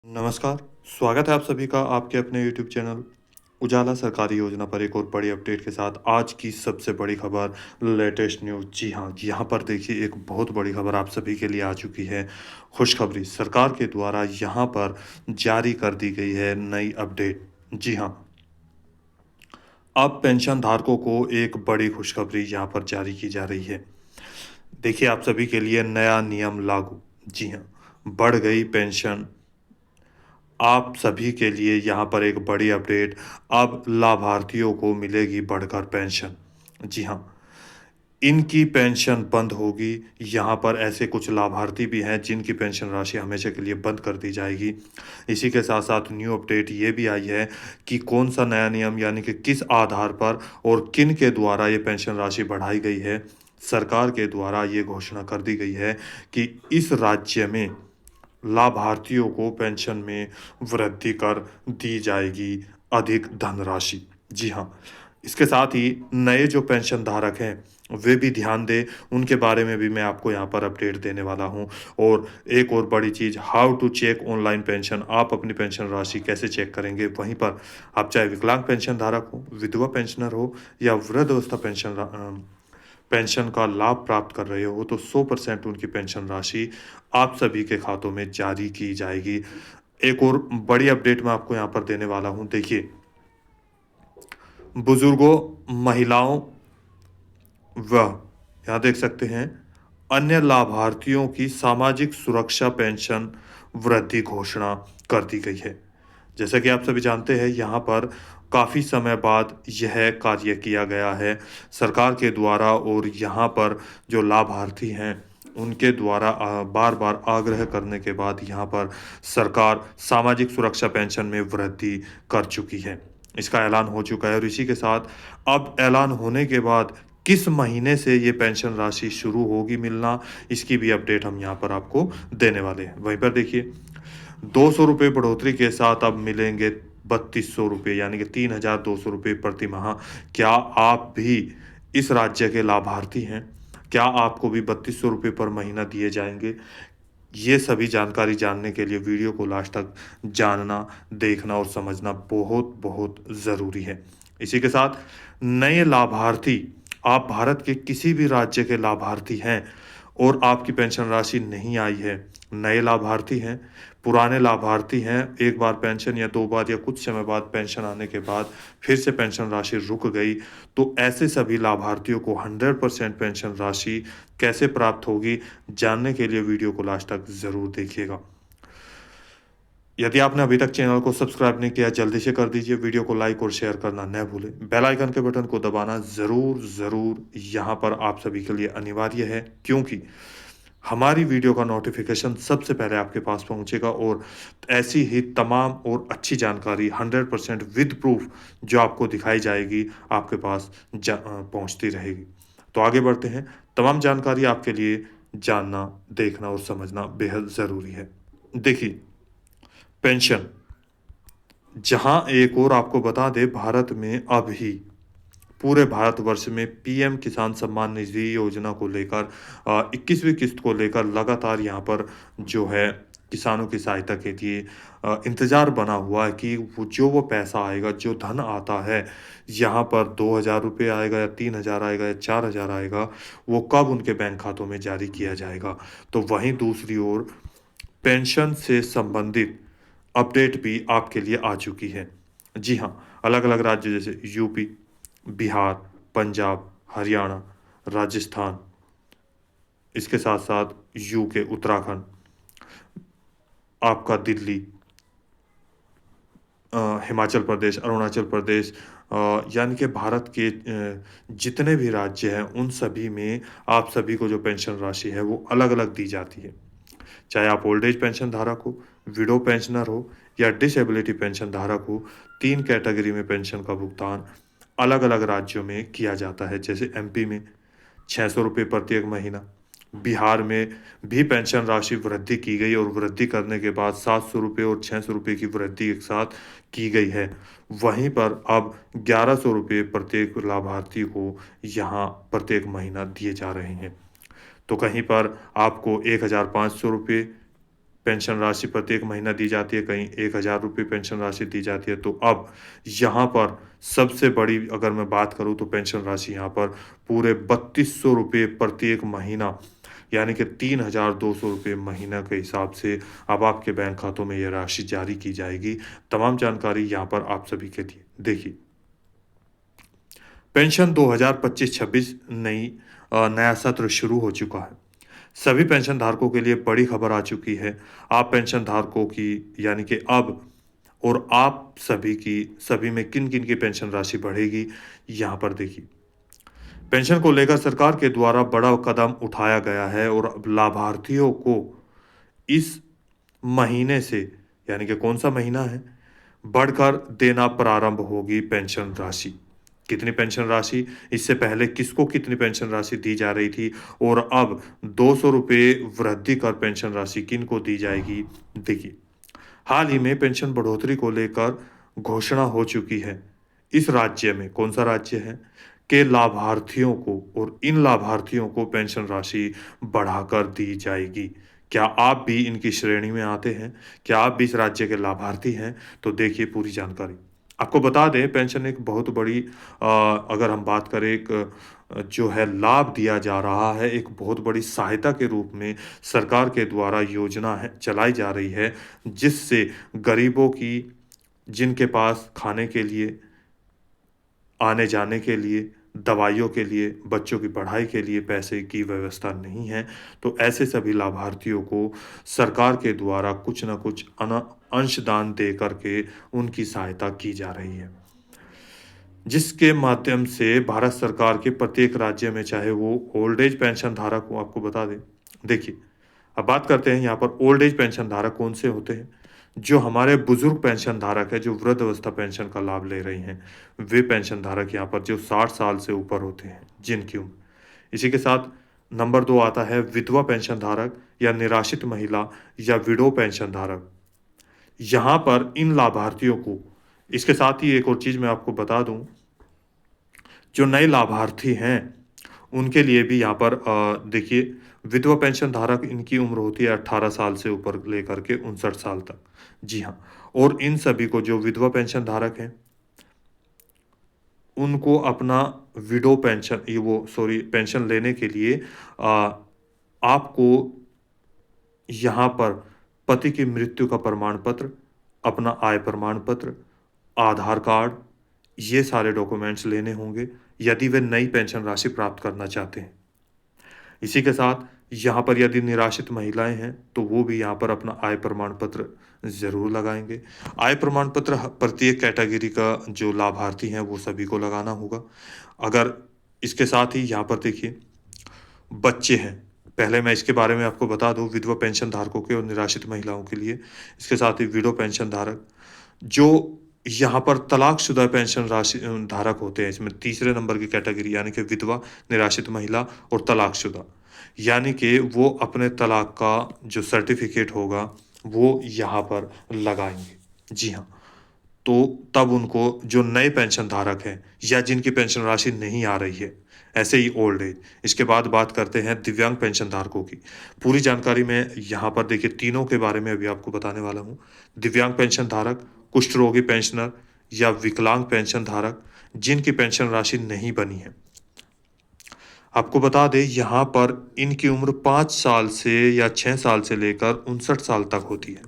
नमस्कार, स्वागत है आप सभी का आपके अपने यूट्यूब चैनल उजाला सरकारी योजना पर एक और बड़ी अपडेट के साथ। आज की सबसे बड़ी खबर, लेटेस्ट न्यूज़। जी हाँ, यहाँ पर देखिए एक बहुत बड़ी खबर आप सभी के लिए आ चुकी है। खुशखबरी सरकार के द्वारा यहाँ पर जारी कर दी गई है नई अपडेट। जी हाँ, अब पेंशन धारकों को एक बड़ी खुशखबरी यहाँ पर जारी की जा रही है। देखिए आप सभी के लिए नया नियम लागू। जी हाँ, बढ़ गई पेंशन। आप सभी के लिए यहाँ पर एक बड़ी अपडेट, अब लाभार्थियों को मिलेगी बढ़कर पेंशन। जी हाँ, इनकी पेंशन बंद होगी। यहाँ पर ऐसे कुछ लाभार्थी भी हैं जिनकी पेंशन राशि हमेशा के लिए बंद कर दी जाएगी। इसी के साथ-साथ न्यू अपडेट ये भी आई है कि कौन-सा नया नियम, यानी कि किस आधार पर और किन के द्वारा ये पेंशन राशि बढ़ाई गई है। सरकार के द्वारा ये घोषणा कर दी गई है कि इस राज्य में लाभार्थियों को पेंशन में वृद्धि कर दी जाएगी अधिक धनराशि। जी हाँ, इसके साथ ही नए जो पेंशन धारक हैं, वे भी ध्यान दें, उनके बारे में भी मैं आपको यहाँ पर अपडेट देने वाला हूँ। और एक और बड़ी चीज़, how to check online pension, आप अपनी पेंशन राशि कैसे चेक करेंगे। वहीं पर आप चाहे विकलांग पेंशन धारक हो, विधवा पेंशनर हो या वृद्धावस्था पेंशन का लाभ प्राप्त कर रहे हो, तो 100% उनकी पेंशन राशि आप सभी के खातों में जारी की जाएगी। एक और बड़ी अपडेट मैं आपको यहाँ पर देने वाला हूँ। देखिए, बुजुर्गों, महिलाओं व यहाँ देख सकते हैं अन्य लाभार्थियों की सामाजिक सुरक्षा पेंशन वृद्धि घोषणा कर दी गई है। जैसा कि आप सभी जानते हैं, यहाँ पर काफ़ी समय बाद यह कार्य किया गया है सरकार के द्वारा, और यहाँ पर जो लाभार्थी हैं उनके द्वारा बार-बार आग्रह करने के बाद यहाँ पर सरकार सामाजिक सुरक्षा पेंशन में वृद्धि कर चुकी है। इसका ऐलान हो चुका है और इसी के साथ अब ऐलान होने के बाद किस महीने से ये पेंशन राशि शुरू होगी मिलना, इसकी भी अपडेट हम यहाँ पर आपको देने वाले हैं। वहीं पर देखिए, 200 रुपये बढ़ोतरी के साथ अब मिलेंगे 3200 रुपये, यानी कि 3200 रुपये प्रति माह। क्या आप भी इस राज्य के लाभार्थी हैं? क्या आपको भी 3200 रुपये पर महीना दिए जाएँगे? ये सभी जानकारी जानने के लिए वीडियो को लास्ट तक जानना, देखना और समझना बहुत-बहुत ज़रूरी है। इसी के साथ नए लाभार्थी, आप भारत के किसी भी राज्य के लाभार्थी हैं और आपकी पेंशन राशि नहीं आई है, नए लाभार्थी हैं, पुराने लाभार्थी हैं, एक बार पेंशन या 2 बार या कुछ समय बाद पेंशन आने के बाद फिर से पेंशन राशि रुक गई, तो ऐसे सभी लाभार्थियों को 100% पेंशन राशि कैसे प्राप्त होगी, जानने के लिए वीडियो को लास्ट तक ज़रूर देखिएगा। यदि आपने अभी तक चैनल को सब्सक्राइब नहीं किया, जल्दी से कर दीजिए। वीडियो को लाइक और शेयर करना न भूलें। बेल आइकन के बटन को दबाना ज़रूर यहाँ पर आप सभी के लिए अनिवार्य है, क्योंकि हमारी वीडियो का नोटिफिकेशन सबसे पहले आपके पास पहुंचेगा और ऐसी ही तमाम और अच्छी जानकारी 100% विद प्रूफ जो आपको दिखाई जाएगी, आपके पास पहुंचती रहेगी। तो आगे बढ़ते हैं। तमाम जानकारी आपके लिए जानना, देखना और समझना बेहद ज़रूरी है। देखिए, पेंशन, जहां एक और आपको बता दें, भारत में अभी पूरे भारतवर्ष में पीएम किसान सम्मान निधि योजना को लेकर 21वीं किस्त को लेकर लगातार यहाँ पर जो है किसानों की सहायता के लिए इंतज़ार बना हुआ है कि वो पैसा आएगा, जो धन आता है, यहाँ पर 2000 रुपये आएगा या 3000 आएगा या 4000 आएगा, वो कब उनके बैंक खातों में जारी किया जाएगा। तो वहीं दूसरी ओर पेंशन से संबंधित अपडेट भी आपके लिए आ चुकी है। जी हाँ, अलग-अलग राज्य जैसे यूपी, बिहार, पंजाब, हरियाणा, राजस्थान, इसके साथ-साथ यूके, उत्तराखंड, आपका दिल्ली, हिमाचल प्रदेश, अरुणाचल प्रदेश, यानी कि भारत के जितने भी राज्य हैं, उन सभी में आप सभी को जो पेंशन राशि है, वो अलग-अलग दी जाती है। चाहे आप ओल्ड एज पेंशन धारक हो, विडो पेंशनर हो या डिसेबिलिटी पेंशन धारक हो, 3 कैटेगरी में पेंशन का भुगतान अलग-अलग राज्यों में किया जाता है। जैसे एमपी में 600 रुपये प्रत्येक महीना, बिहार में भी पेंशन राशि वृद्धि की गई और वृद्धि करने के बाद 700 रुपये और 600 रुपये की वृद्धि एक साथ की गई है। वहीं पर अब 1100 रुपये प्रत्येक लाभार्थी को यहाँ प्रत्येक महीना दिए जा रहे हैं। तो कहीं पर आपको 1500 रुपये पेंशन राशि प्रत्येक महीना दी जाती है, कहीं 1,000 रुपये पेंशन राशि दी जाती है। तो अब यहाँ पर सबसे बड़ी अगर मैं बात करूँ तो पेंशन राशि यहाँ पर पूरे 3200 रुपये प्रत्येक महीना, यानी कि 3,200 रुपये महीना के हिसाब से अब आपके बैंक खातों में ये राशि जारी की जाएगी। तमाम जानकारी यहाँ पर आप सभी के लिए। देखिए, पेंशन 2025-26 नया सत्र शुरू हो चुका है। सभी पेंशन धारकों के लिए बड़ी खबर आ चुकी है। आप पेंशन धारकों की, यानी कि अब, और आप सभी की, सभी में किन-किन की पेंशन राशि बढ़ेगी, यहाँ पर देखिए। पेंशन को लेकर सरकार के द्वारा बड़ा कदम उठाया गया है और अब लाभार्थियों को इस महीने से, यानी कि कौन-सा महीना है, बढ़कर देना प्रारंभ होगी पेंशन राशि। कितनी पेंशन राशि? इससे पहले किसको कितनी पेंशन राशि दी जा रही थी और अब 200 रुपये वृद्धि कर पेंशन राशि किनको दी जाएगी? देखिए, हाल ही में पेंशन बढ़ोतरी को लेकर घोषणा हो चुकी है। इस राज्य में, कौन-सा राज्य है, के लाभार्थियों को, और इन लाभार्थियों को पेंशन राशि बढ़ाकर दी जाएगी। क्या आप भी इनकी श्रेणी में आते हैं? क्या आप भी इस राज्य के लाभार्थी हैं? तो देखिए पूरी जानकारी। आपको बता दें, पेंशन एक बहुत बड़ी अगर हम बात करें, एक जो है लाभ दिया जा रहा है, एक बहुत बड़ी सहायता के रूप में सरकार के द्वारा योजना है चलाई जा रही है, जिससे गरीबों की, जिनके पास खाने के लिए, आने-जाने के लिए, दवाइयों के लिए, बच्चों की पढ़ाई के लिए पैसे की व्यवस्था नहीं है, तो ऐसे सभी लाभार्थियों को सरकार के द्वारा कुछ न कुछ अंशदान दे करके उनकी सहायता की जा रही है। जिसके माध्यम से भारत सरकार के प्रत्येक राज्य में, चाहे वो ओल्ड एज पेंशन धारक हो, आपको बता दें। देखिए, अब बात करते हैं यहाँ पर ओल्ड एज पेंशन धारक कौन से होते हैं। जो हमारे बुजुर्ग पेंशन धारक है, जो वृद्धावस्था पेंशन का लाभ ले रहे हैं, वे पेंशन धारक यहाँ पर जो 60 साल से ऊपर होते हैं, जिनकी उम्र। इसी के साथ नंबर 2 आता है विधवा पेंशन धारक या निराश्रित महिला या विडो पेंशन धारक। यहाँ पर इन लाभार्थियों को, इसके साथ ही एक और चीज़ मैं आपको बता दूँ, जो नए लाभार्थी हैं, उनके लिए भी यहाँ पर देखिए, विधवा पेंशन धारक, इनकी उम्र होती है 18 साल से ऊपर लेकर के 59 साल तक। जी हाँ, और इन सभी को, जो विधवा पेंशन धारक हैं, उनको अपना विडो पेंशन, पेंशन लेने के लिए आपको यहाँ पर पति की मृत्यु का प्रमाण पत्र, अपना आय प्रमाण पत्र, आधार कार्ड, ये सारे डॉक्यूमेंट्स लेने होंगे यदि वे नई पेंशन राशि प्राप्त करना चाहते हैं। इसी के साथ यहाँ पर यदि निराश्रित महिलाएं हैं, तो वो भी यहाँ पर अपना आय प्रमाण पत्र ज़रूर लगाएंगे। आय प्रमाण पत्र प्रत्येक कैटेगरी का जो लाभार्थी हैं वो सभी को लगाना होगा। अगर इसके साथ ही यहाँ पर देखिए, बच्चे हैं, पहले मैं इसके बारे में आपको बता दूं, विधवा पेंशन धारकों के और निराश्रित महिलाओं के लिए। इसके साथ ही विडो पेंशन धारक, जो यहाँ पर तलाकशुदा पेंशन राशि धारक होते हैं, इसमें तीसरे नंबर की कैटेगरी, यानी कि विधवा, निराश्रित महिला और तलाकशुदा, यानी कि वो अपने तलाक का जो सर्टिफिकेट होगा वो यहाँ पर लगाएंगे। जी हाँ, तो तब उनको, जो नए पेंशन धारक हैं या जिनकी पेंशन राशि नहीं आ रही है, ऐसे ही ओल्ड एज। इसके बाद बात करते हैं दिव्यांग पेंशन धारकों की। पूरी जानकारी मैं यहाँ पर देखिए, तीनों के बारे में अभी आपको बताने वाला हूँ। दिव्यांग पेंशन धारक, कुष्ठ रोगी पेंशनर या विकलांग पेंशन धारक जिनकी पेंशन राशि नहीं बनी है। आपको बता दें, यहाँ पर इनकी उम्र 5 साल से या 6 साल से लेकर 59 साल तक होती है।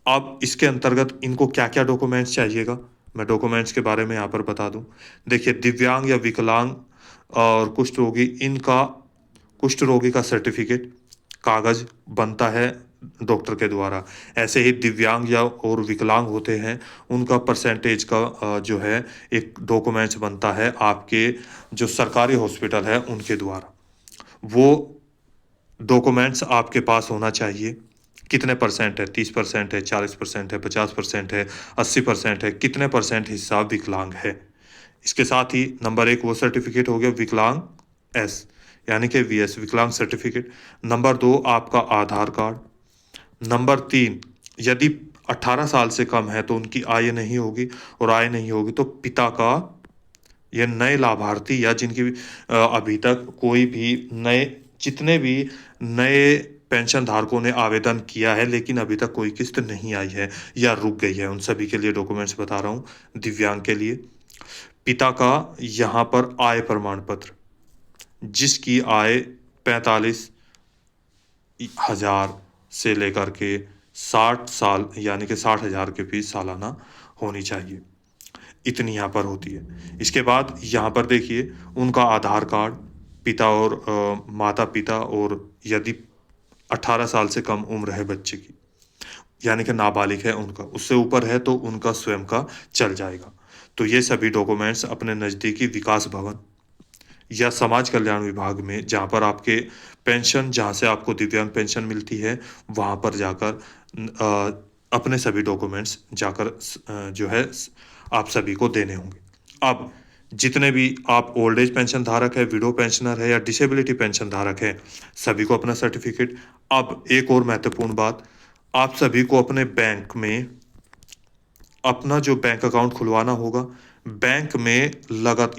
अब इसके अंतर्गत इनको क्या-क्या डॉक्यूमेंट्स चाहिएगा, मैं डॉक्यूमेंट्स के बारे में यहाँ पर बता दूँ। देखिए, दिव्यांग या विकलांग और कुष्ठ रोगी, इनका कुष्ठ रोगी का सर्टिफिकेट, कागज़ बनता है डॉक्टर के द्वारा। ऐसे ही दिव्यांग या और विकलांग होते हैं, उनका परसेंटेज का जो है एक डॉक्यूमेंट्स बनता है आपके जो सरकारी हॉस्पिटल है उनके द्वारा। वो डॉक्यूमेंट्स आपके पास होना चाहिए। कितने परसेंट है, 30% है, 40% है, 50% है, 80% है, कितने परसेंट हिस्सा विकलांग है। इसके साथ ही नंबर 1 वो सर्टिफिकेट हो गया विकलांग एस, यानी कि वीएस, विकलांग सर्टिफिकेट। नंबर 2 आपका आधार कार्ड। नंबर 3, यदि 18 साल से कम है तो उनकी आय नहीं होगी, और आय नहीं होगी तो पिता का, ये नए लाभार्थी या जिनकी अभी तक कोई भी नए, जितने भी नए पेंशन धारकों ने आवेदन किया है लेकिन अभी तक कोई किस्त नहीं आई है या रुक गई है, उन सभी के लिए डॉक्यूमेंट्स बता रहा हूँ। दिव्यांग के लिए पिता का यहाँ पर आय प्रमाण पत्र, जिसकी आय 45,000 से लेकर के 60 साल यानी कि 60,000 के बीच सालाना होनी चाहिए, इतनी यहाँ पर होती है। इसके बाद यहाँ पर देखिए उनका आधार कार्ड, पिता और माता पिता, और यदि 18 साल से कम उम्र है बच्चे की यानी कि नाबालिग है उनका, उससे ऊपर है तो उनका स्वयं का चल जाएगा। तो ये सभी डॉक्यूमेंट्स अपने नज़दीकी विकास भवन या समाज कल्याण विभाग में, जहाँ पर आपके पेंशन, जहाँ से आपको दिव्यांग पेंशन मिलती है, वहाँ पर जाकर अपने सभी डॉक्यूमेंट्स जाकर जो है आप सभी को देने होंगे। अब जितने भी आप ओल्ड एज पेंशन धारक है, विडो पेंशनर है या डिसेबिलिटी पेंशन धारक है, सभी को अपना सर्टिफिकेट। अब एक और महत्वपूर्ण बात, आप सभी को अपने बैंक में अपना जो बैंक अकाउंट खुलवाना होगा। बैंक में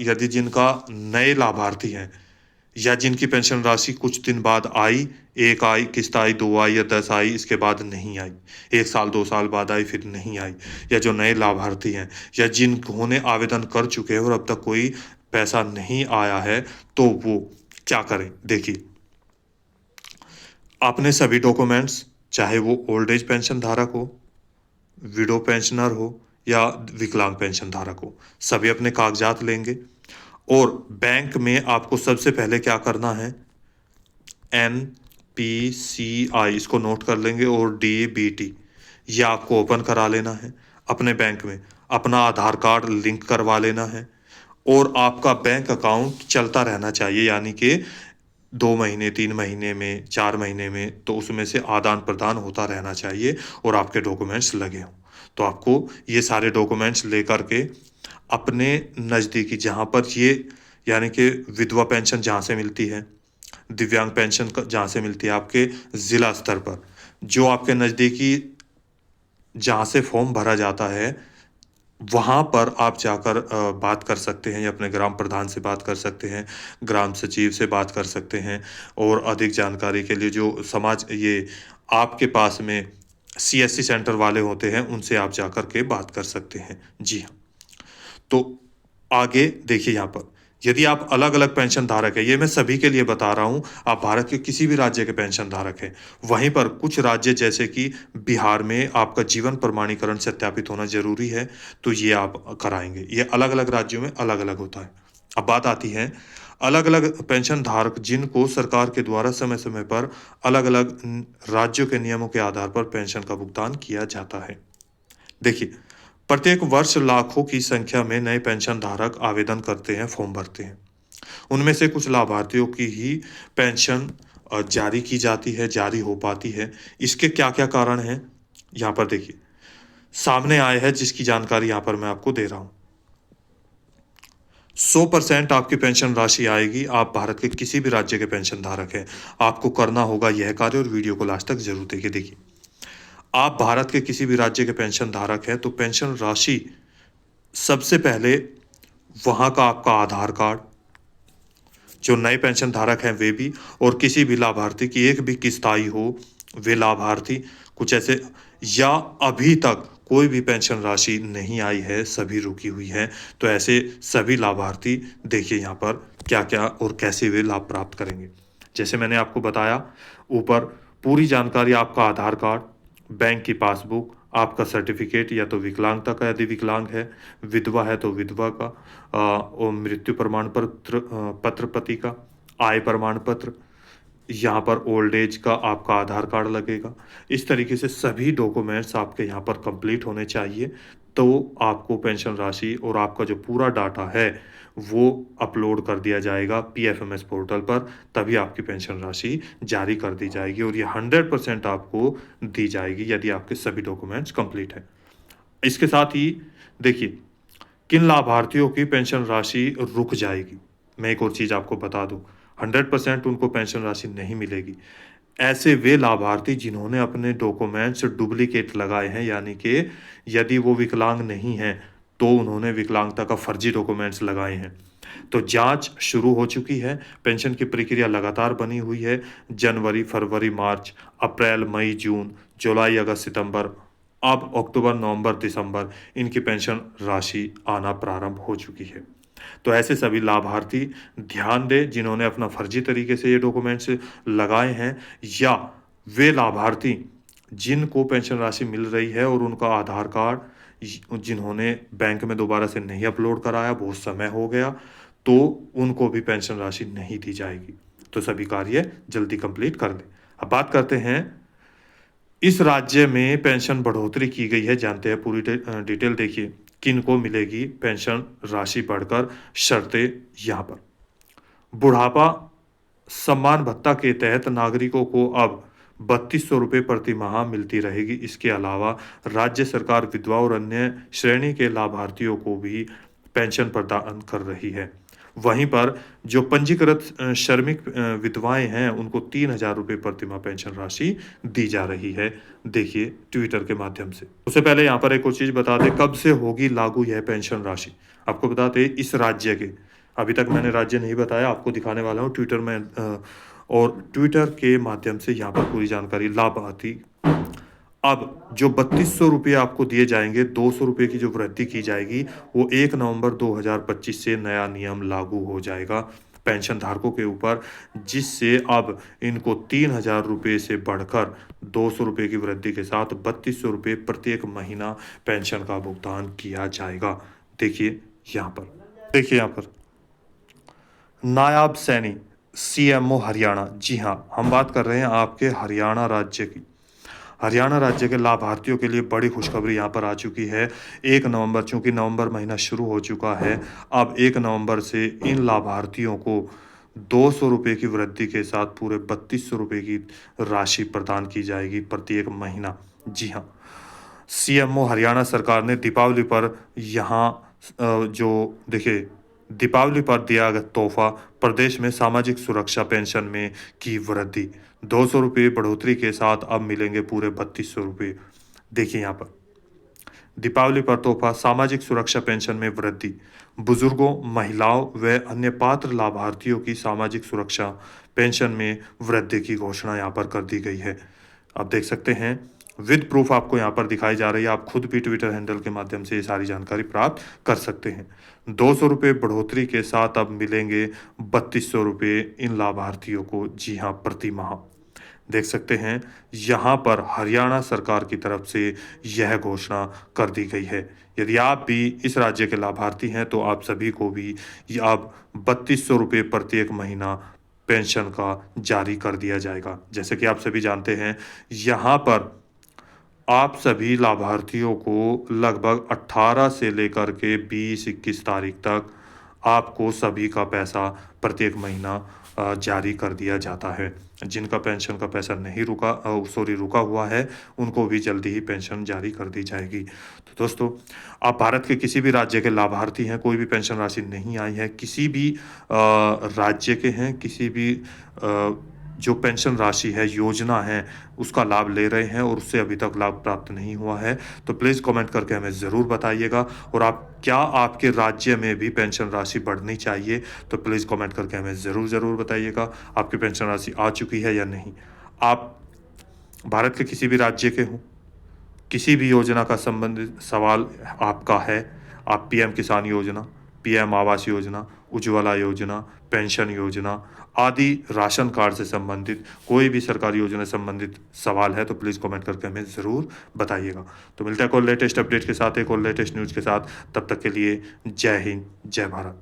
यदि जिनका नए लाभार्थी हैं या जिनकी पेंशन राशि कुछ दिन बाद आई, 1 आई, किस्त आई, 2 आई या 10 आई, इसके बाद नहीं आई, 1 साल 2 साल बाद आई फिर नहीं आई, या जो नए लाभार्थी हैं या जिन्होंने आवेदन कर चुके हैं और अब तक कोई पैसा नहीं आया है, तो वो क्या करें? देखिए, आपने सभी डॉक्यूमेंट्स, चाहे वो ओल्ड एज पेंशन धारक हो, विडो पेंशनर हो या विकलांग पेंशन धारक हो, सभी अपने कागजात लेंगे और बैंक में आपको सबसे पहले क्या करना है, NPCI इसको नोट कर लेंगे और DBT ये आपको ओपन करा लेना है अपने बैंक में, अपना आधार कार्ड लिंक करवा लेना है और आपका बैंक अकाउंट चलता रहना चाहिए, यानी कि 2 महीने, 3 महीने में, 4 महीने में, तो उसमें से आदान प्रदान होता रहना चाहिए और आपके डॉक्यूमेंट्स लगे हों। तो आपको ये सारे डॉक्यूमेंट्स लेकर के अपने नज़दीकी, जहाँ पर ये यानी कि विधवा पेंशन जहाँ से मिलती है, दिव्यांग पेंशन जहाँ से मिलती है, आपके ज़िला स्तर पर जो आपके नज़दीकी जहाँ से फॉर्म भरा जाता है, वहाँ पर आप जाकर बात कर सकते हैं या अपने ग्राम प्रधान से बात कर सकते हैं, ग्राम सचिव से बात कर सकते हैं और अधिक जानकारी के लिए जो ये आपके पास में CSC सेंटर वाले होते हैं, उनसे आप जाकर के बात कर सकते हैं। जी हाँ। तो आगे देखिए यहाँ पर, यदि आप अलग-अलग पेंशन धारक हैं, ये मैं सभी के लिए बता रहा हूँ, आप भारत के किसी भी राज्य के पेंशन धारक हैं। वहीं पर कुछ राज्य जैसे कि बिहार में आपका जीवन प्रमाणीकरण सत्यापित होना ज़रूरी है, तो ये आप कराएँगे। ये अलग-अलग राज्यों में अलग-अलग होता है। अब बात आती है अलग-अलग पेंशन धारक जिनको सरकार के द्वारा समय-समय पर अलग-अलग राज्यों के नियमों के आधार पर पेंशन का भुगतान किया जाता है। देखिए, प्रत्येक वर्ष लाखों की संख्या में नए पेंशन धारक आवेदन करते हैं, फॉर्म भरते हैं। उनमें से कुछ लाभार्थियों की ही पेंशन जारी की जाती है, जारी हो पाती है। इसके क्या-क्या कारण हैं? यहाँ पर देखिए, सामने आए हैं जिसकी जानकारी यहाँ पर मैं आपको दे रहा हूँ। 100% आपकी पेंशन राशि आएगी, आप भारत के किसी भी राज्य के पेंशन धारक हैं। आपको करना होगा यह कार्य और वीडियो को लास्ट तक ज़रूर देखिए। देखिए, आप भारत के किसी भी राज्य के पेंशन धारक हैं, तो पेंशन राशि सबसे पहले वहाँ का आपका आधार कार्ड, जो नए पेंशन धारक हैं वे भी, और किसी भी लाभार्थी की एक भी किस्त आई हो, वे लाभार्थी कुछ ऐसे, या अभी तक कोई भी पेंशन राशि नहीं आई है, सभी रुकी हुई है, तो ऐसे सभी लाभार्थी देखिए यहाँ पर क्या-क्या और कैसे वे लाभ प्राप्त करेंगे। जैसे मैंने आपको बताया ऊपर, पूरी जानकारी, आपका आधार कार्ड, बैंक की पासबुक, आपका सर्टिफिकेट या तो विकलांगता का यदि विकलांग है, विधवा है तो विधवा का, और मृत्यु प्रमाण पत्र पति का, आय प्रमाण पत्र, यहाँ पर ओल्ड एज का आपका आधार कार्ड लगेगा। इस तरीके से सभी डॉक्यूमेंट्स आपके यहाँ पर कंप्लीट होने चाहिए, तो आपको पेंशन राशि और आपका जो पूरा डाटा है वो अपलोड कर दिया जाएगा PFMS पोर्टल पर, तभी आपकी पेंशन राशि जारी कर दी जाएगी और ये 100% आपको दी जाएगी यदि आपके सभी डॉक्यूमेंट्स कंप्लीट हैं। इसके साथ ही देखिए, किन लाभार्थियों की पेंशन राशि रुक जाएगी, मैं एक और चीज़ आपको बता दूँ, 100% उनको पेंशन राशि नहीं मिलेगी। ऐसे वे लाभार्थी जिन्होंने अपने डॉक्यूमेंट्स डुप्लीकेट लगाए हैं, यानी कि यदि वो विकलांग नहीं हैं, तो उन्होंने विकलांगता का फर्जी डॉक्यूमेंट्स लगाए हैं, तो जांच शुरू हो चुकी है। पेंशन की प्रक्रिया लगातार बनी हुई है। जनवरी, फरवरी, मार्च, अप्रैल, मई, जून, जुलाई, अगस्त, सितंबर, अब अक्टूबर, नवंबर, दिसंबर इनकी पेंशन राशि आना प्रारंभ हो चुकी है। तो ऐसे सभी लाभार्थी ध्यान दें जिन्होंने अपना फर्जी तरीके से ये डॉक्यूमेंट्स लगाए हैं, या वे लाभार्थी जिनको पेंशन राशि मिल रही है और उनका आधार कार्ड जिन्होंने बैंक में दोबारा से नहीं अपलोड कराया, बहुत समय हो गया, तो उनको भी पेंशन राशि नहीं दी जाएगी। तो सभी कार्य जल्दी कंप्लीट कर दें। अब बात करते हैं, इस राज्य में पेंशन बढ़ोतरी की गई है, जानते हैं पूरी डिटेल। देखिए किनको मिलेगी पेंशन राशि बढ़कर, शर्तें यहाँ पर। बुढ़ापा सम्मान भत्ता के तहत नागरिकों को अब 3200 रुपये प्रति माह मिलती रहेगी। इसके अलावा राज्य सरकार विधवा और अन्य श्रेणी के लाभार्थियों को भी पेंशन प्रदान कर रही है। वहीं पर जो पंजीकृत श्रमिक विधवाएं हैं उनको 3000 रुपये प्रति माह पेंशन राशि दी जा रही है। देखिए ट्विटर के माध्यम से। उससे पहले यहाँ पर एक और चीज़ बता दें, कब से होगी लागू यह पेंशन राशि। आपको बता दें इस राज्य के, अभी तक मैंने राज्य नहीं बताया, आपको दिखाने वाला हूँ ट्विटर में, और ट्विटर के माध्यम से यहाँ पर पूरी जानकारी लाभार्थी। अब जो 3200 रुपये आपको दिए जाएंगे, 200 रुपये की जो वृद्धि की जाएगी वो 1 नवंबर 2025 से नया नियम लागू हो जाएगा पेंशन धारकों के ऊपर, जिससे अब इनको 3000 रुपये से बढ़कर 200 रुपये की वृद्धि के साथ 3200 रुपये प्रत्येक महीना पेंशन का भुगतान किया जाएगा। देखिए यहाँ पर, देखिए यहाँ पर नायाब सैनी सीएमओ हरियाणा। जी हाँ, हम बात कर रहे हैं आपके हरियाणा राज्य की। हरियाणा राज्य के लाभार्थियों के लिए बड़ी खुशखबरी यहाँ पर आ चुकी है। 1 नवंबर, चूंकि नवंबर महीना शुरू हो चुका है, अब 1 नवंबर से इन लाभार्थियों को 200 रुपये की वृद्धि के साथ पूरे 3200 रुपये की राशि प्रदान की जाएगी प्रत्येक महीना। जी हाँ, सीएमओ हरियाणा सरकार ने दीपावली पर यहाँ जो देखिए दीपावली पर दिया गया तोहफा, प्रदेश में सामाजिक सुरक्षा पेंशन में की वृद्धि, 200 रुपये बढ़ोतरी के साथ अब मिलेंगे पूरे 3200 रुपये। देखिए यहाँ पर दीपावली पर तोहफा, सामाजिक सुरक्षा पेंशन में वृद्धि, बुजुर्गों, महिलाओं व अन्य पात्र लाभार्थियों की सामाजिक सुरक्षा पेंशन में वृद्धि की घोषणा यहाँ पर कर दी गई है। आप देख सकते हैं विद प्रूफ आपको यहाँ पर दिखाई जा रही है। आप खुद भी ट्विटर हैंडल के माध्यम से ये सारी जानकारी प्राप्त कर सकते हैं। 200 रुपये बढ़ोतरी के साथ अब मिलेंगे 3200 रुपये इन लाभार्थियों को। जी हाँ, प्रति माह। देख सकते हैं यहाँ पर हरियाणा सरकार की तरफ से यह घोषणा कर दी गई है। यदि आप भी इस राज्य के लाभार्थी हैं तो आप सभी को भी अब 3200 रुपये प्रत्येक महीना पेंशन का जारी कर दिया जाएगा। जैसे कि आप सभी जानते हैं, यहाँ पर आप सभी लाभार्थियों को लगभग 18 से लेकर के 20-21 तारीख तक आपको सभी का पैसा प्रत्येक महीना जारी कर दिया जाता है। जिनका पेंशन का पैसा नहीं रुका हुआ है उनको भी जल्दी ही पेंशन जारी कर दी जाएगी। तो दोस्तों, आप भारत के किसी भी राज्य के लाभार्थी हैं, कोई भी पेंशन राशि नहीं आई है, किसी भी राज्य के हैं, किसी भी जो पेंशन राशि है, योजना है, उसका लाभ ले रहे हैं और उससे अभी तक लाभ प्राप्त नहीं हुआ है, तो प्लीज़ कमेंट करके हमें ज़रूर बताइएगा। और क्या आपके राज्य में भी पेंशन राशि बढ़नी चाहिए, तो प्लीज़ कमेंट करके हमें ज़रूर बताइएगा। आपकी पेंशन राशि आ चुकी है या नहीं। आप भारत के किसी भी राज्य के हों, किसी भी योजना का संबंधित सवाल आपका है, आप पीएम किसान योजना, पीएम आवास योजना, उज्ज्वला योजना, पेंशन योजना आदि राशन कार्ड से संबंधित कोई भी सरकारी योजना से संबंधित सवाल है तो प्लीज़ कमेंट करके हमें ज़रूर बताइएगा। तो मिलता है एक और लेटेस्ट अपडेट के साथ, एक और लेटेस्ट न्यूज़ के साथ। तब तक के लिए जय हिंद, जय भारत।